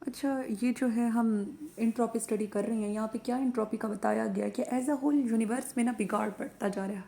अच्छा, ये जो है हम इंट्रॉपी स्टडी कर रहे हैं, यहाँ पे क्या इंट्रॉपी का बताया गया है कि एज अ होल यूनिवर्स में ना बिगाड़ बढ़ता जा रहा है।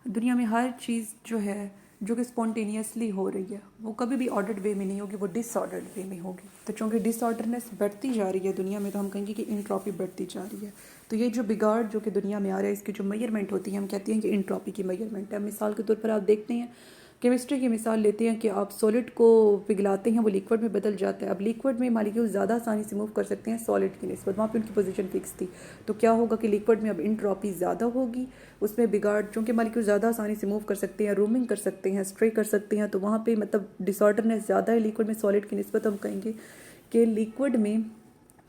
दुनिया में हर चीज़ जो है जो कि स्पॉन्टेनियसली हो रही है वो कभी भी ऑर्डर्ड वे में नहीं होगी, वो डिसऑर्डर्ड वे में होगी। तो चूँकि डिसऑर्डरनेस बढ़ती जा रही है दुनिया में, तो हम कहेंगे कि इंट्रॉपी बढ़ती जा रही है। तो ये जो बिगाड़ जो कि दुनिया में आ रहा है, इसकी जो मेजरमेंट होती है, हम कहते हैं कि इंट्रॉपी की मेजरमेंट है। मिसाल के तौर पर आप देखते हैं, केमिस्ट्री की मिसाल लेते हैं कि आप सॉलिड को पिघलाते हैं, वो लिक्विड में बदल जाता है। अब लिक्विड में मॉलिक्यूल ज़्यादा आसानी से मूव कर सकते हैं सॉलिड की निस्बत, वहाँ पे उनकी पोजीशन फिक्स थी। तो क्या होगा कि लिक्विड में अब इंट्रॉपी ज़्यादा होगी, उसमें बिगाड़, चूँकि मॉलिक्यूल ज़्यादा आसानी से मूव कर सकते हैं, रूमिंग कर सकते हैं, स्ट्रे कर सकते हैं, तो वहाँ पे मतलब डिसऑर्डरनेस ज़्यादा है लिक्विड में सॉलिड की निस्बत। हम कहेंगे कि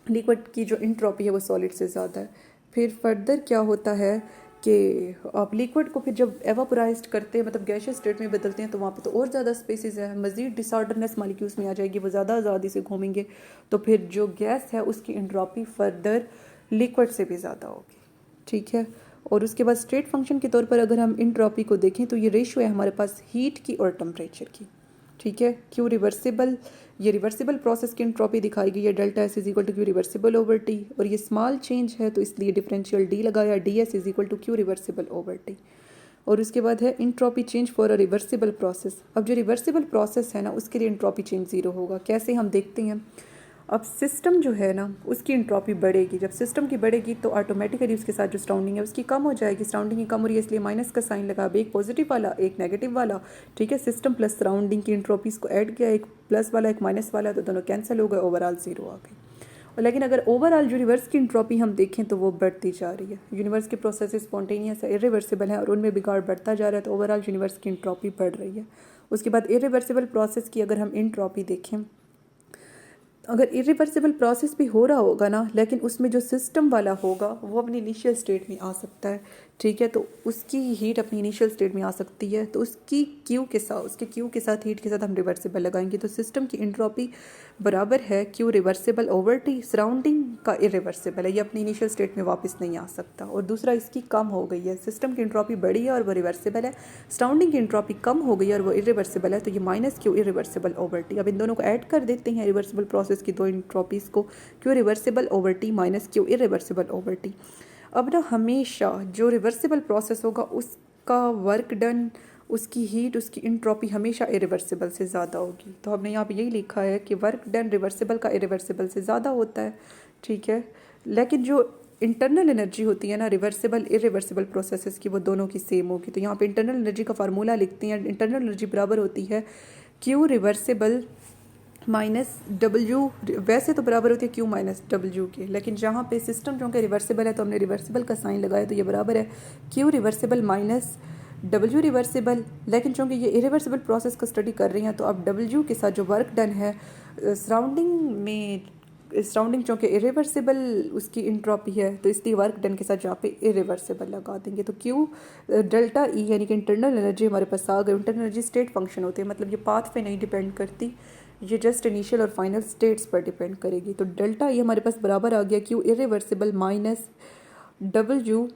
लिक्विड की जो इंट्रॉपी है वो सॉलिड से ज़्यादा है। फिर फर्दर क्या होता है कि आप लिक्विड को फिर जब एवापोराइज्ड करते हैं, मतलब गैशियस स्टेट में बदलते हैं, तो वहाँ पे तो और ज़्यादा स्पेसिस है, मज़ीद डिसऑर्डरनेस मॉलिक्यूल्स में आ जाएगी, वो ज़्यादा आज़ादी से घूमेंगे। तो फिर जो गैस है उसकी इंट्रॉपी फर्दर लिक्विड से भी ज़्यादा होगी। ठीक है। और उसके बाद स्टेट फंक्शन के तौर पर अगर हम इंट्रॉपी को देखें तो ये रेशियो है हमारे पास हीट की और टेम्परेचर की। ठीक है। क्यू रिवर्सिबल, ये रिवर्सिबल प्रोसेस की इंट्रॉपी दिखाई गई है, delta S is equal to Q reversible over T. और ये स्मॉल चेंज है तो इसलिए डिफरेंशियल डी लगाया, D S is equal to Q reversible over T. और उसके बाद है entropy change for a reversible process. अब जो रिवर्सिबल प्रोसेस है ना, उसके लिए इंट्रॉपी चेंज ज़ीरो होगा। कैसे हम देखते हैं, अब सिस्टम जो है ना उसकी इंट्रॉपी बढ़ेगी। जब सिस्टम की बढ़ेगी तो ऑटोमेटिकली उसके साथ जो सराउंडिंग है उसकी कम हो जाएगी। सराउंडिंग की कम हो रही है इसलिए माइनस का साइन लगा, अब एक पॉजिटिव वाला एक नेगेटिव वाला। ठीक है। सिस्टम प्लस सराउंडिंग की इंट्रॉपीज को ऐड किया, एक प्लस वाला एक माइनस वाला, तो दोनों कैंसिल हो गए, ओवरऑल ज़ीरो आ गई। और लेकिन अगर ओवरऑल यूनिवर्स की इंट्रॉपी हम देखें तो वो बढ़ती जा रही है। यूनिवर्स के प्रोसेस स्पॉन्टेनियस है, इरिवर्सिबल है, और उनमें बिगाड़ बढ़ता जा रहा है, तो ओवरऑल यूनिवर्स की इंट्रॉपी बढ़ रही है। उसके बाद इरिवर्सिबल प्रोसेस की अगर हम इंट्रॉपी देखें, अगर इरिवर्सिबल प्रोसेस भी हो रहा होगा ना, लेकिन उसमें जो सिस्टम वाला होगा वो अपनी इनिशियल स्टेट में आ सकता है। ठीक है। तो उसकी हीट अपनी इनिशियल स्टेट में आ सकती है, तो उसकी उसके क्यू के साथ हीट के साथ हम रिवर्सिबल लगाएंगे, तो सिस्टम की इंट्रॉपी बराबर है Q reversible over T. Surrounding का इरिवर्सिबल है, ये अपनी इनिशियल स्टेट में वापस नहीं आ सकता। और दूसरा, इसकी कम हो गई है, सिस्टम की इंट्रॉपी बढ़ी है और वो रिवर्सिबल है, सराउंडिंग की इंट्रॉपी कम हो गई है और वो इरिवर्सिबल है, तो ये minus Q irreversible over T. अब इन दोनों को ऐड कर देते हैं, रिवर्सिबल प्रोसेस की दो इंट्रॉपीज़ को, Q reversible over T minus Q irreversible over T. अब ना हमेशा जो रिवर्सिबल प्रोसेस होगा उसका वर्क डन, उसकी हीट, उसकी इंट्रॉपी हमेशा इरिवर्सिबल से ज़्यादा होगी। तो हमने यहाँ पे यही लिखा है कि वर्क डन रिवर्सिबल का इरिवर्सिबल से ज़्यादा होता है। ठीक है। लेकिन जो इंटरनल एनर्जी होती है ना रिवर्सिबल इरिवर्सिबल प्रोसेसेस की, वो दोनों की सेम होगी। तो यहाँ पे इंटरनल एनर्जी का फार्मूला लिखते हैं, इंटरनल एनर्जी बराबर होती है क्यू रिवर्सिबल माइनस डब्ल्यू। वैसे तो बराबर होती है क्यू माइनस डब्ल्यू के, लेकिन जहाँ पे सिस्टम जो कि रिवर्सिबल है तो हमने रिवर्सिबल का साइन लगाया, तो ये बराबर है Q reversible minus W reversible. लेकिन चूँकि ये इरिवर्सिबल प्रोसेस को स्टडी कर रही हैं, तो अब डब्ल्यू के साथ जो वर्क डन है सराउंडिंग चूँकि इरिवर्सिबल उसकी इंट्रॉपी है, तो इसलिए वर्क डन के साथ जहाँ पे इरिवर्सिबल लगा देंगे, तो क्यू डेल्टा ई यानी कि इंटरनल एनर्जी हमारे पास आ गई। इंटरनल एनर्जी स्टेट फंक्शन होते हैं, मतलब ये पाथ पे नहीं डिपेंड करती, ये जस्ट इनिशियल और फाइनल स्टेट्स पर डिपेंड करेगी। तो डेल्टा ये हमारे पास बराबर आ गया क्यू इरिवर्सिबल माइनस डब्ल्यू।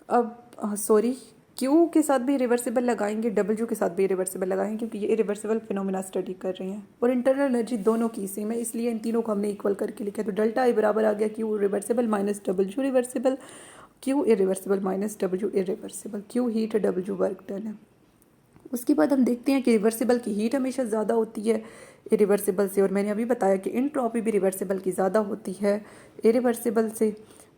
अब सॉरी, क्यू के साथ भी रिवर्सिबल लगाएंगे, डब्ल्यू के साथ भी रिवर्सिबल लगाएंगे, क्योंकि ये इरिवर्सिबल फिनोमिना स्टडी कर रही हैं और इंटरनल एनर्जी दोनों की सेम है, इसलिए इन तीनों को हमने इक्वल करके लिखा है। तो डेल्टा आई बराबर आ गया Q reversible minus W reversible, Q irreversible minus W irreversible, Q heat W work done है। उसके बाद हम देखते हैं कि रिवर्सिबल की हीट हमेशा ज़्यादा होती है इरिवर्सिबल से, और मैंने अभी बताया कि इंट्रॉपी भी रिवर्सिबल की ज़्यादा होती है इरिवर्सिबल से।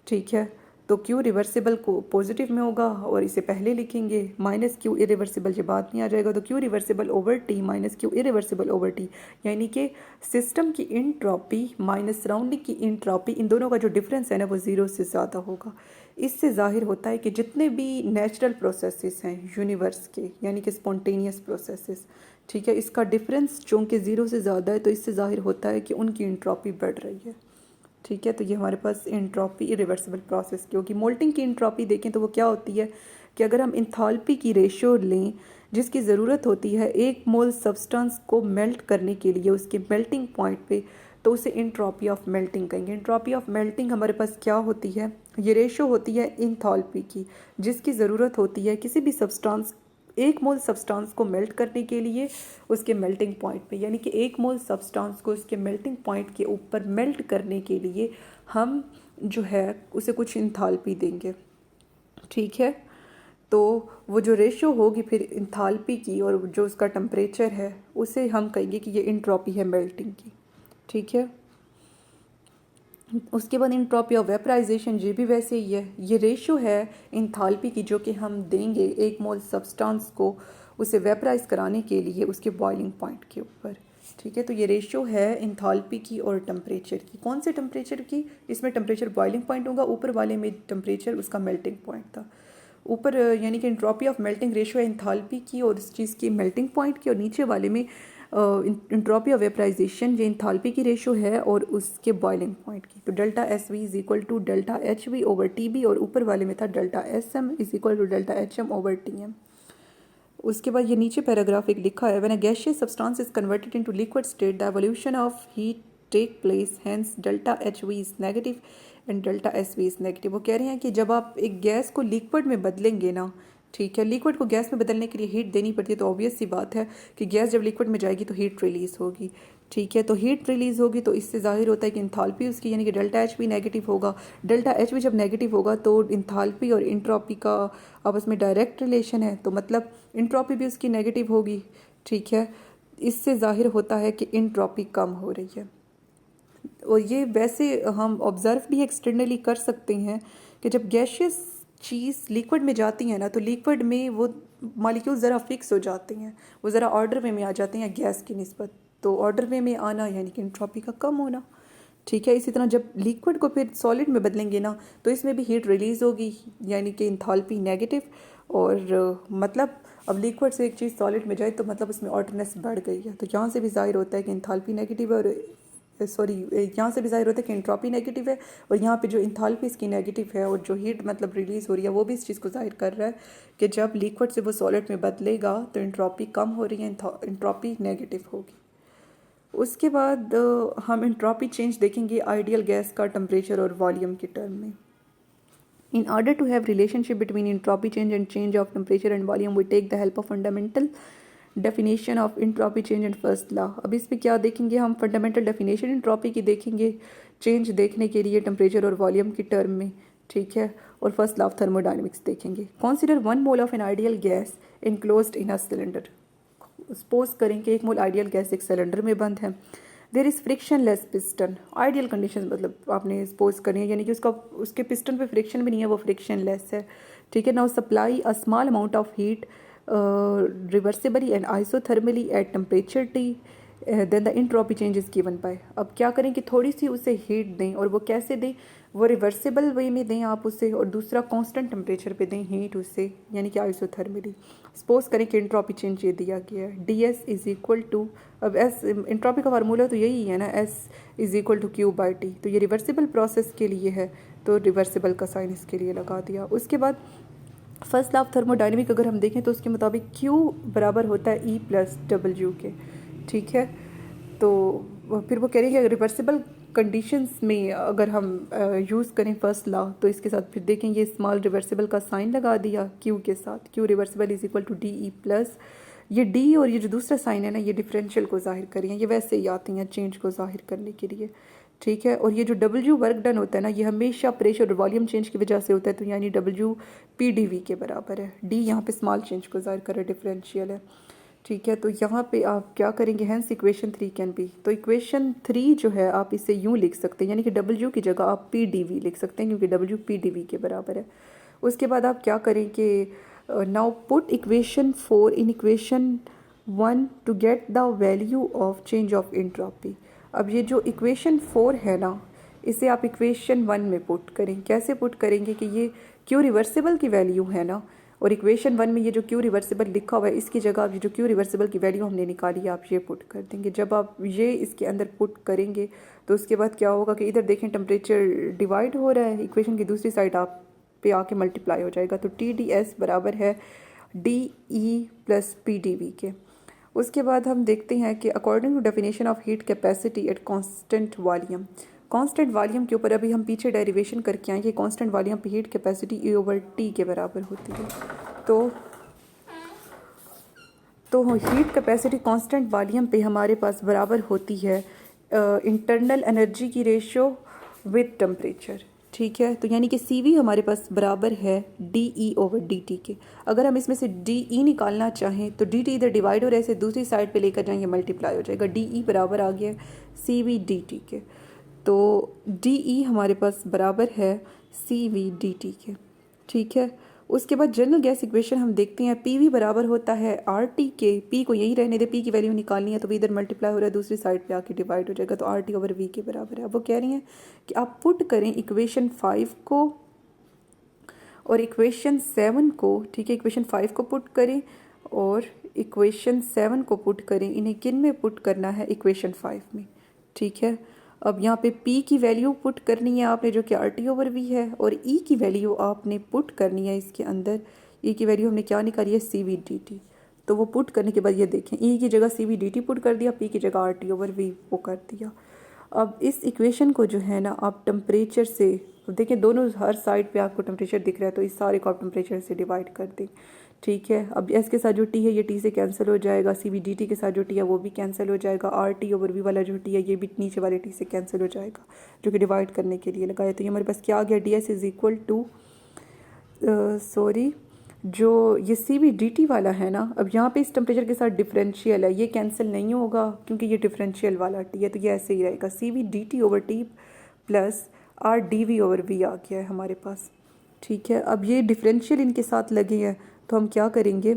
ठीक है। तो क्यू रिवर्सिबल को पॉजिटिव में होगा और इसे पहले लिखेंगे, माइनस क्यू इरिवर्सिबल जब बाद में आ जाएगा, तो Q reversible over T minus Q irreversible over T, यानी कि सिस्टम की इंट्रॉपी माइनस सराउंडिंग की इंट्रॉपी, इन दोनों का जो डिफरेंस है ना वो ज़ीरो से ज़्यादा होगा। इससे जाहिर होता है कि जितने भी नेचुरल प्रोसेसेस हैं यूनिवर्स के, यानी कि स्पॉन्टेनियस प्रोसेसेस, ठीक है, इसका डिफरेंस चूँकि ज़ीरो से ज़्यादा है, तो इससे जाहिर होता है कि उनकी इंट्रॉपी बढ़ रही है। ठीक है। तो ये हमारे पास इंट्रॉपी इरिवर्सिबल प्रोसेस की होगी। मोल्टिंग की इंट्रॉपी देखें तो वो क्या होती है कि अगर हम इंथाल्पी की रेशियो लें जिसकी ज़रूरत होती है एक मोल सब्सटेंस को मेल्ट करने के लिए उसके मेल्टिंग पॉइंट पे, तो उसे इंट्रॉपी ऑफ मेल्टिंग कहेंगे। इंट्रॉपी ऑफ मेल्टिंग हमारे पास क्या होती है, ये रेशियो होती है इंथाल्पी की, जिसकी ज़रूरत होती है किसी भी सब्सटेंस 1 मोल सब्सटेंस को मेल्ट करने के लिए उसके मेल्टिंग पॉइंट पे, यानी कि 1 मोल सब्सटेंस को उसके मेल्टिंग पॉइंट के ऊपर मेल्ट करने के लिए हम जो है उसे कुछ इंथाल्पी देंगे, ठीक है। तो वो जो रेशो होगी फिर इंथाल्पी की और जो उसका टेम्परेचर है उसे हम कहेंगे कि ये इंट्रॉपी है मेल्टिंग की, ठीक है। उसके बाद इंट्रॉपी ऑफ वेपराइजेशन, ये भी वैसे ही है, ये रेशो है इंथाल्पी की जो कि हम देंगे 1 मोल सब्सटेंस को उसे वेपराइज कराने के लिए उसके बॉइलिंग पॉइंट के ऊपर, ठीक है। तो ये रेशो है इंथाल्पी की और टेम्परेचर की। कौन से टेम्परेचर की? इसमें टेम्परेचर बॉइलिंग पॉइंट होगा, ऊपर वाले में टेम्परेचर उसका मेल्टिंग पॉइंट था। ऊपर यानी कि इंट्रॉपी ऑफ मेल्टिंग रेशो है इंथाल्पी की और इस चीज़ की मेल्टिंग पॉइंट की, और नीचे वाले में इंट्रॉपी ऑफ वेपराइजेशन ये इंथाल्पी की रेशो है और उसके बॉइलिंग पॉइंट की। तो delta S V is equal to delta H V over T B, और ऊपर वाले में था delta S M is equal to delta H M over T M. उसके बाद ये नीचे पैराग्राफ एक लिखा है, when a gaseous substance is converted into liquid state the evolution of heat take place, hence delta H we is negative and delta S V is negative. वो कह रहे हैं कि जब आप एक गैस को लिक्विड में बदलेंगे ना, ठीक है, लिक्विड को गैस में बदलने के लिए हीट देनी पड़ती है, तो ऑब्वियस सी बात है कि गैस जब लिक्विड में जाएगी तो हीट रिलीज होगी, ठीक है। तो हीट रिलीज होगी तो इससे जाहिर होता है कि इंथाल्पी उसकी यानी कि डेल्टा एच भी नेगेटिव होगा। डेल्टा एच भी जब नेगेटिव होगा तो इंथाल्पी और इंट्रॉपी का आपस में डायरेक्ट रिलेशन है, तो मतलब इंट्रॉपी भी उसकी नेगेटिव होगी, ठीक है। इससे जाहिर होता है कि इंट्रॉपी कम हो रही है। और ये वैसे हम ऑब्ज़र्व भी एक्सटर्नली कर सकते हैं कि जब गैशियस चीज़ लिक्विड में जाती है ना, तो लिक्विड में वो मॉलिक्यूल ज़रा फिक्स हो जाते हैं, वो ज़रा ऑर्डर वे में आ जाते हैं गैस की निस्बत। तो ऑर्डर वे में आना यानी कि एंट्रोपी का कम होना, ठीक है। इसी तरह जब लिक्विड को फिर सॉलिड में बदलेंगे ना, तो इसमें भी हीट रिलीज़ होगी यानी कि इंथाल्पी नेगेटिव। और मतलब अब लिक्विड से एक चीज़ सॉलिड में जाए तो मतलब उसमें ऑर्डरनेस बढ़ गई है, तो यहाँ से भी जाहिर होता है कि इंथाल्पी नेगेटिव है, और यहाँ से भी जाहिर होता है कि एंट्रोपी नेगेटिव है, और यहाँ पे जो इंथाल्पी इसकी नेगेटिव है और जो हीट मतलब रिलीज़ हो रही है वो भी इस चीज़ को जाहिर कर रहा है कि जब लिक्विड से वो सॉलिड में बदलेगा तो एंट्रोपी कम हो रही है, एंट्रोपी नेगेटिव होगी। उसके बाद हम एंट्रोपी चेंज देखेंगे आइडियल गैस का टेम्परेचर और वॉल्यूम के टर्म में। In order to have relationship between entropy change and change of temperature and volume, we take the help of fundamental definition of entropy change and first law। अब इस पे क्या देखेंगे हम? फंडामेंटल डेफिनेशन एंट्रोपी की देखेंगे change देखने के लिए टेम्परेचर और वॉल्यूम की टर्म में, ठीक है। और फर्स्ट लॉ ऑफ थर्मोडायनेमिक्स देखेंगे। Consider 1 mole of an ideal gas enclosed in a cylinder. Suppose करें कि 1 मोल आइडियल गैस एक सिलेंडर में बंद है। There is frictionless piston. Ideal condition मतलब आपने सपोज करनी है यानी कि उसके पिस्टन पे फ्रिक्शन भी नहीं है, वो फ्रिक्शनलेस है, ठीक है। Now supply a small amount of heat reversibly and isothermally at temperature T, then the entropy change is given by. अब क्या करें कि थोड़ी सी उसे हीट दें, और वो कैसे दें? वो रिवर्सिबल वे में दें आप उसे, और दूसरा कांस्टेंट टेम्परेचर पे दें हीट उससे यानी कि आइसोथर्मली। सपोज करें कि इंट्रोपी चेंज ये दिया गया है, D S is equal to, अब एस इंट्रोपी का फार्मूला तो यही है ना, S is equal to Q by T. तो ये रिवर्सिबल प्रोसेस के लिए है तो रिवर्सिबल का साइन इसके लिए लगा दिया। उसके बाद फर्स्ट लॉ ऑफ थर्मोडायनेमिक अगर हम देखें तो उसके मुताबिक क्यू बराबर होता है ई प्लस डब्ल्यू के, ठीक है। तो फिर वो कह रही है कि रिवर्सिबल कंडीशंस में अगर हम यूज़ करें फर्स्ट लॉ तो इसके साथ फिर देखें ये स्मॉल रिवर्सिबल का साइन लगा दिया क्यू के साथ, Q reversible is equal to D E plus, ये डी और ये जो दूसरा साइन है ना ये डिफरेंशियल को जाहिर करें, ये वैसे ही आती हैं चेंज को जाहिर करने के लिए, ठीक है। और ये जो डब्ल्यू वर्क डन होता है ना ये हमेशा प्रेशर और वॉल्यूम चेंज की वजह से होता है, तो यानी डब्ल्यू पी डी वी के बराबर है। डी यहाँ पे स्मॉल चेंज को जाहिर कर डिफरेंशियल है, ठीक है। तो यहाँ पे आप क्या करेंगे? हैंस इक्वेशन 3 कैन बी, तो इक्वेशन 3 जो है आप इसे यूँ लिख सकते हैं यानी कि डब्ल्यू की जगह आप पी डी वी लिख सकते हैं क्योंकि डब्ल्यू पी डी वी के बराबर है। उसके बाद आप क्या करें कि now put equation 4 in equation 1 to get the value of change of entropy. अब ये जो इक्वेशन 4 है ना इसे आप इक्वेशन 1 में पुट करें। कैसे पुट करेंगे कि ये क्यू रिवर्सिबल की वैल्यू है ना, और इक्वेशन 1 में ये जो क्यू रिवर्सिबल लिखा हुआ है इसकी जगह आप ये जो क्यू रिवर्सिबल की वैल्यू हमने निकाली है आप ये पुट कर देंगे। जब आप ये इसके अंदर पुट करेंगे तो उसके बाद क्या होगा कि इधर देखें टेम्परेचर डिवाइड हो रहा है, इक्वेशन की दूसरी साइड आप पे आके मल्टीप्लाई हो जाएगा, तो टी डी एस बराबर है D E plus P D V के। उसके बाद हम देखते हैं कि according to definition of heat capacity at constant volume, constant volume के ऊपर अभी हम पीछे डेरिवेशन करके आएंगे, कांस्टेंट वॉल्यूम पे heat capacity E over T के बराबर होती है। तो तो हीट कैपेसिटी कांस्टेंट वॉल्यूम पे हमारे पास बराबर होती है इंटरनल एनर्जी की रेशियो विद टेम्परेचर। ठीक है, तो यानी कि CV हमारे पास बराबर है DE/dt के। अगर हम इसमें से DE निकालना चाहें तो DT इधर डिवाइड हो रहा है, इसे दूसरी साइड पे लेकर जाएंगे, मल्टीप्लाई हो जाएगा। DE बराबर आ गया CV/dt के। तो DE हमारे पास बराबर है CV/dt के। ठीक है, उसके बाद जनरल गैस इक्वेशन हम देखते हैं। PV बराबर होता है RT के। P को यही रहने दे, P की वैल्यू निकालनी है तो इधर मल्टीप्लाई हो रहा है, दूसरी साइड पे आके डिवाइड हो जाएगा, तो RT/V के बराबर है। अब वो कह रही हैं कि आप पुट करें इक्वेशन 5 को और इक्वेशन 7 को। ठीक है, इक्वेशन 5 को पुट करें और इक्वेशन 7 को पुट करें। इन्हें किन में पुट करना है? इक्वेशन 5 में। ठीक है, अब यहाँ पे P की वैल्यू पुट करनी है आपने, जो कि RT/V है, और E की वैल्यू आपने पुट करनी है इसके अंदर। E की वैल्यू हमने क्या निकाली है? CV/dt। तो वो पुट करने के बाद ये देखें, E की जगह CV/dt पुट कर दिया, P की जगह RT/V वो कर दिया। अब इस इक्वेशन को जो है ना आप टेम्परेचर से, देखिए दोनों हर साइड पे आपको टेम्परेचर दिख रहा है, तो इस सारे को आप टेम्परेचर से डिवाइड कर दें। ठीक है, अब S के साथ जो T है ये T से कैंसिल हो जाएगा, CV/dt के साथ जो T है वो भी कैंसिल हो जाएगा, RT/V वाला जो T है ये भी नीचे वाले T से कैंसिल हो जाएगा, जो कि डिवाइड करने के लिए लगाया। तो ये हमारे पास क्या आ गया? DS इज इक्वल टू जो ये CV/dt वाला है ना, अब यहाँ पे इस टेम्परेचर के साथ डिफरेंशियल है, ये कैंसिल नहीं होगा क्योंकि ये डिफरेंशियल वाला T है, तो ये ऐसे ही रहेगा। CV/dt/T प्लस RdV/V आ गया है हमारे पास। ठीक है, अब ये डिफरेंशियल इनके साथ लगे हैं तो हम क्या करेंगे,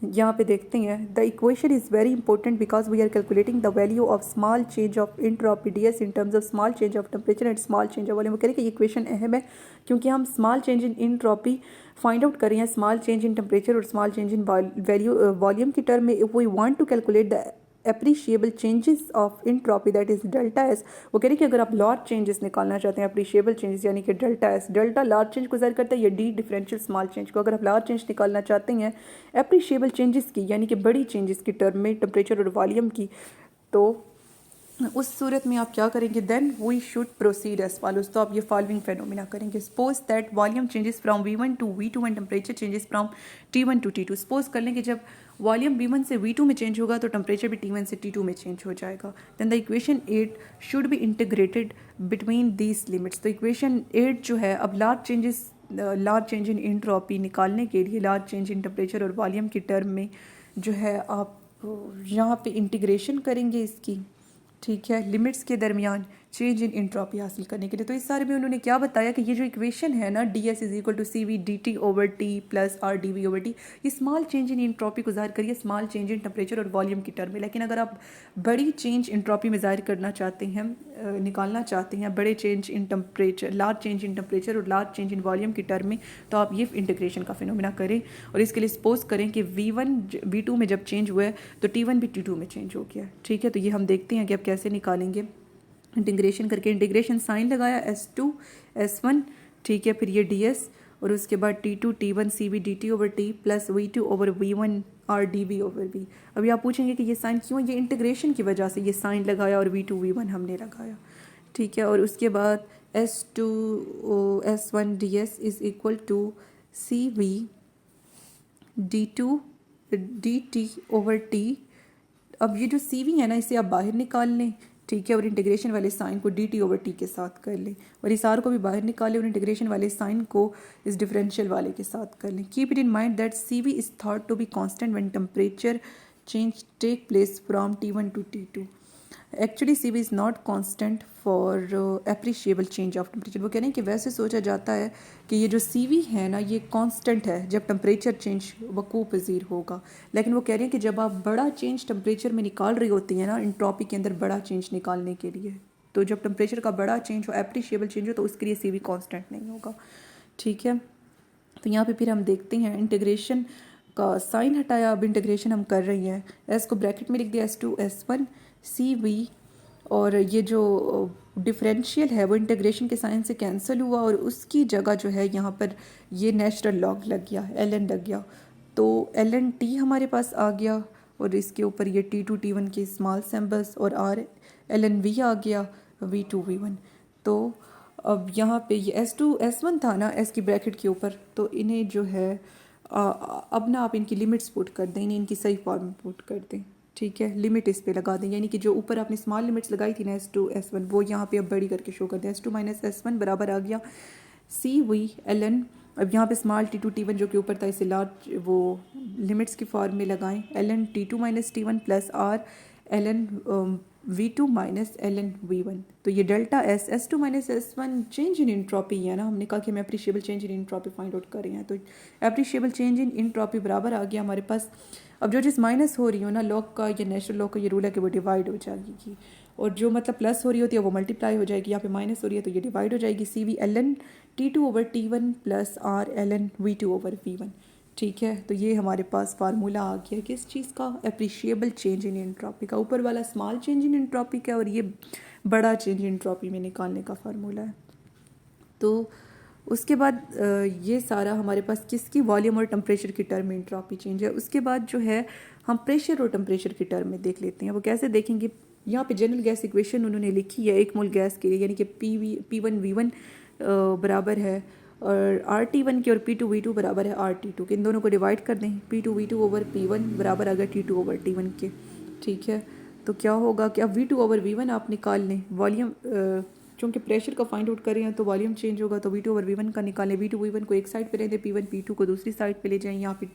यहाँ पे देखते हैं। The equation is very important because we are calculating the value of small change of entropy DS in terms of small change of temperature and small change of volume. करें कि इक्वेशन अहम है क्योंकि हम small change in entropy find out कर रहे हैं, small change in temperature और small change in value volume की टर्म में। If we want to calculate the appreciable changes of entropy that is delta S. वो कह रही कि अगर आप लार्ज चेंजेस निकालना चाहते हैं, एप्रीशिएबल चेंजेस यानी कि delta S, delta large change को ज़ाहिर करता है, ये डी डिफरेंशियल स्मॉल चेंज को। अगर आप लार्ज चेंज निकालना चाहते हैं एप्रीशिएबल चेंजेस की यानी कि बड़ी चेंजेस की टर्म में, टेम्परेचर और वॉल्यूम की, तो उस सूरत में आप क्या करेंगे? Then we should proceed as follows. तो आप ये फॉलोइंग फेनोमेना करेंगे। Suppose that volume changes from V1 to V2 and temperature changes from T1 to T2। Suppose कर लें कि जब वॉल्यूम V1 से V2 में चेंज होगा तो टेम्परेचर भी T1 से T2 में चेंज हो जाएगा। Then the equation 8 should be integrated between these limits. तो इक्वेशन 8 जो है, अब लार्ज चेंज इन एंट्रोपी निकालने के लिए, लार्ज चेंज इन टेम्परेचर और वॉल्यूम की टर्म में जो है आप यहाँ पे इंटीग्रेशन करेंगे इसकी। ठीक है, लिमिट्स के दरमियान चेंज इन एंट्रोपी हासिल करने के लिए। तो इस सारे में उन्होंने क्या बताया कि ये जो इक्वेशन है ना, DS is equal to CV/dt/T plus RdV/T, ये स्मॉल चेंज इन एंट्रोपी को ज़ाहिर करिए स्मॉल चेंज इन टेम्परेचर और वॉल्यूम की टर्म में। लेकिन अगर आप बड़ी चेंज एंट्रोपी में ज़ाहिर करना चाहते हैं, निकालना चाहते हैं बड़े change in temperature, large change in temperature और लार्ज चेंज इन वॉल्यूम की टर्म में, तो आप ये इंटीग्रेशन का फिनोमेना करें। और इसके लिए सपोज करें कि V1 V2 में जब चेंज हुआ है तो T1 भी T2 में चेंज हो गया। ठीक है, तो ये हम देखते हैं कि अब कैसे निकालेंगे। इंटीग्रेशन करके, इंटीग्रेशन साइन लगाया S2 S1। ठीक है, फिर ये DS और उसके बाद T2 T1 CV/dt/T plus V2/V1 RdV/V। अभी आप पूछेंगे कि ये साइन क्यों? ये इंटीग्रेशन की वजह से ये साइन लगाया और V2 V1 हमने लगाया। ठीक है, और उसके बाद S2 S1 DS is equal to CV/dt/T। अब ये जो CV है ना, इसे आप बाहर निकाल लें। ठीक है, और इंटीग्रेशन वाले साइन को dt/T के साथ कर लें, और इस आर को भी बाहर निकालें और इंटीग्रेशन वाले साइन को इस डिफरेंशियल वाले के साथ कर लें। Keep it in mind that CV is thought to be constant when temperature change take place from T1 to T2। Actually CV is not constant for appreciable change of temperature. वो कह रहे हैं कि वैसे सोचा जाता है कि ये जो CV है ना, ये कांस्टेंट है जब टेम्परेचर चेंज वकूफ़ पज़ीर होगा। लेकिन वो कह रहे हैं कि जब आप बड़ा चेंज टेम्परेचर में निकाल रही होती हैं ना, एंट्रोपी के अंदर बड़ा चेंज निकालने के लिए, तो जब टेम्परेचर का बड़ा चेंज हो, एप्रिशिएबल चेंज हो, तो उसके लिए CV कांस्टेंट नहीं होगा। ठीक है, तो यहाँ पे फिर हम देखते हैं इंटीग्रेशन का साइन हटाया, अब इंटीग्रेशन हम कर रही हैं। S को ब्रैकेट में लिख दिया S2 S1 CV, और ये जो डिफरेंशियल है वो इंटीग्रेशन के साइन से कैंसिल हुआ और उसकी जगह जो है यहाँ पर ये नेचुरल लॉग लग गया, ln लग गया, तो ln t हमारे पास आ गया, और इसके ऊपर ये T2 T1 के स्मॉल सिंबल्स, और r ln v आ गया V2 V1। तो अब यहाँ पे ये S2 S1 था ना S की ब्रैकेट के ऊपर, तो इन्हें जो है अब ना आप इनकी लिमिट्स पुट कर दें, इनकी सही फॉर्म में पुट कर दें, ठीक है। लिमिट इस पे लगा दें, यानी कि जो ऊपर आपने स्मॉल लिमिट्स लगाई थी ना S2 S1, वो यहाँ पे अब बड़ी करके शो कर दें। S2 माइनस S1 बराबर आ गया CV ln, अब यहाँ पे स्मॉल T2 T1 जो कि ऊपर था इसे लार्ज वो लिमिट्स की फॉर्म में लगाएं, ln T2 minus T1 plus R ln V2 minus ln V1। तो ये delta S2 minus S1 change in entropy है ना, हमने कहा कि हम appreciable change in entropy find out कर रहे हैं, तो एप्रिशिएबल चेंज इन इंट्रॉपी बराबर आ गया हमारे पास। अब जो चीज़ माइनस हो रही हो ना, लॉग का या नेचुरल लॉग का ये रूल है कि वो डिवाइड हो जाएगी, और जो मतलब प्लस हो रही होती है वो मल्टीप्लाई हो जाएगी, यहाँ पे माइनस हो रही है तो ये डिवाइड हो जाएगी। CV ln T2 over T1 plus R ln V2 over V1, ठीक है। तो ये हमारे पास फार्मूला आ गया किस चीज़ का, एप्रिशिएबल चेंज इन एंट्रोपी का। ऊपर वाला स्मॉल चेंज इन एंट्रोपी का और ये बड़ा चेंज इन एंट्रोपी में निकालने का फार्मूला है। तो उसके बाद ये सारा हमारे पास किसकी, वॉल्यूम और टेम्परेचर की टर्म में एंट्रोपी चेंज है। उसके बाद जो है हम प्रेशर और टेम्परेचर की टर्म में देख लेते हैं। वो कैसे देखेंगे, यहाँ पे जनरल गैस इक्वेशन उन्होंने लिखी है 1 मोल गैस के लिए, यानी कि P1 V1 बराबर है और RT1 की और P2 V2 बराबर है RT2 के। इन दोनों को डिवाइड कर दें, P2 V2 ओवर P1 बराबर आ गया T2 ओवर T1 के, ठीक है। तो क्या होगा कि अब V2 ओवर V1 आप निकाल लें, वॉल्यूम चूँकि प्रेशर का फाइंड आउट कर रहे हैं तो वॉल्यूम चेंज होगा, तो V2 ओवर V1 का निकालें। V2 V1 को एक साइड पे ले दें, P1 P2 को दूसरी साइड पे ले जाएं। यहाँ पे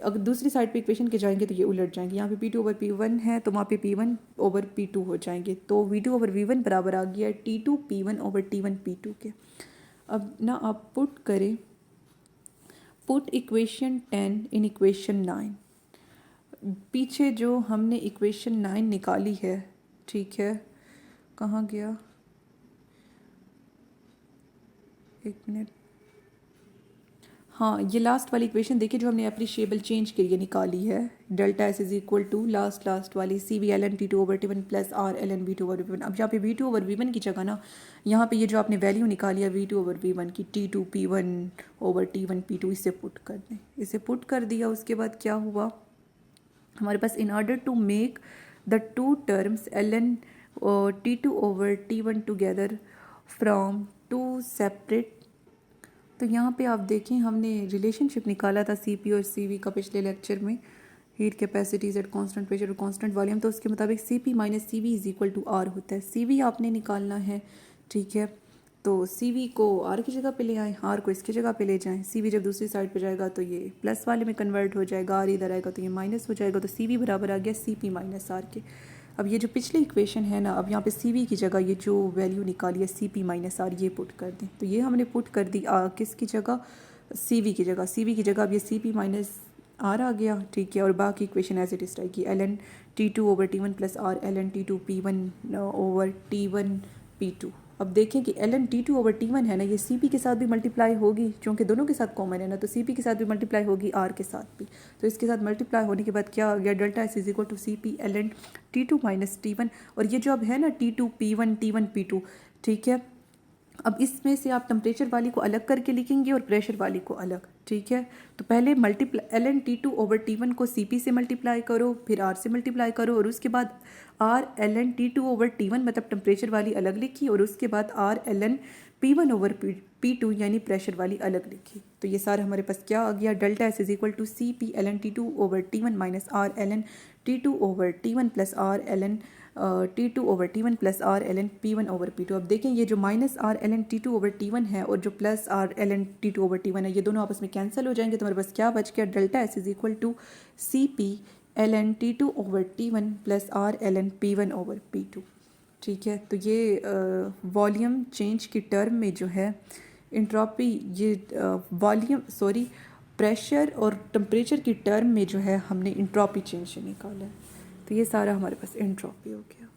अगर दूसरी साइड पे इक्वेशन के जाएंगे तो ये उलट जाएंगे, यहाँ पे P2 ओवर P1 है तो वहाँ पे P1 ओवर P2 हो जाएंगे। तो V2 ओवर V1 बराबर आ गया T2 P1 over T1 P2 के। अब ना आप पुट करें, पुट इक्वेशन 10 इन इक्वेशन 9। पीछे जो हमने इक्वेशन 9 निकाली है, ठीक है, कहाँ गया, एक मिनट, हाँ ये लास्ट वाली इक्वेशन देखिए जो हमने एप्रिशिएबल चेंज के लिए निकाली है, delta S is equal to last वाली CV ln T2 over T1 plus R ln V2 over V1। अब यहाँ पे V2 ओवर V1 की जगह ना, यहाँ पे ये जो आपने वैल्यू निकाली है V2 ओवर V1 की, T2 P1 over T1 P2, इसे पुट कर दें। इसे पुट कर दिया, उसके बाद क्या हुआ हमारे पास, in order to make the two terms ln T2 over T1 together from two separate. तो यहाँ पे आप देखें हमने रिलेशनशिप निकाला था CP और CV का पिछले लेक्चर में, heat capacities at constant pressure और कांस्टेंट वॉल्यूम। तो उसके मुताबिक CP minus CV is equal to R होता है। CV आपने निकालना है, ठीक है, तो CV को R की जगह पे ले आए, R को इसकी जगह पे ले जाएं। CV जब दूसरी साइड पे जाएगा तो ये प्लस वाले में कन्वर्ट हो जाएगा, R इधर आएगा तो ये माइनस हो जाएगा, तो CV बराबर आ गया CP माइनस R के। अब ये जो पिछली इक्वेशन है ना, अब यहाँ पे CV की जगह ये जो वैल्यू निकाली है CP माइनस R, ये पुट कर दें। तो ये हमने पुट कर दी किसकी जगह, CV की जगह। CV की जगह अब ये CP माइनस R आ गया, ठीक है, और बाकी इक्वेशन एज इट इज रहेगी ln T2 over T1 plus R ln T2 P1 over T1 P2। अब देखें कि ln T2 ओवर T1 है ना, ये CP के साथ भी मल्टीप्लाई होगी, क्योंकि दोनों के साथ कॉमन है ना, तो CP के साथ भी मल्टीप्लाई होगी, R के साथ भी। तो इसके साथ मल्टीप्लाई होने के बाद क्या आ गया, delta S is equal to CP ln T2 minus T1। और ये जो अब है ना T2 P1 T1 P2, ठीक है, अब इसमें से आप टेम्परेचर वाली को अलग करके लिखेंगे और प्रेशर वाली को अलग, ठीक है। तो पहले multiply ln T2 over T1 को CP से मल्टीप्लाई करो, फिर R से मल्टीप्लाई करो, और उसके बाद R ln T2 over T1 मतलब टेम्परेचर वाली अलग लिखी, और उसके बाद R ln P1 over P2 यानी प्रेशर वाली अलग लिखी। तो ये सारा हमारे पास क्या आ गया, delta S is equal to CP ln T2 over T1 minus R ln T2 over T1 plus R ln T2 over T1 plus R ln P1 over P2। अब देखें ये जो minus R ln T2 over T1 है और जो plus R ln T2 over T1 है, ये दोनों आपस में कैंसिल हो जाएंगे, तो हमारे पास क्या बच गया, delta S is equal to CP ln T2 over T1 plus R ln P1 over P2, ठीक है। तो ये वॉल्यूम चेंज की टर्म में जो है इंट्रॉपी, ये प्रेशर और टेम्परेचर की टर्म में जो है हमने इंट्रॉपी चेंज निकाला है। तो ये सारा हमारे पास इंट्रॉपी हो गया।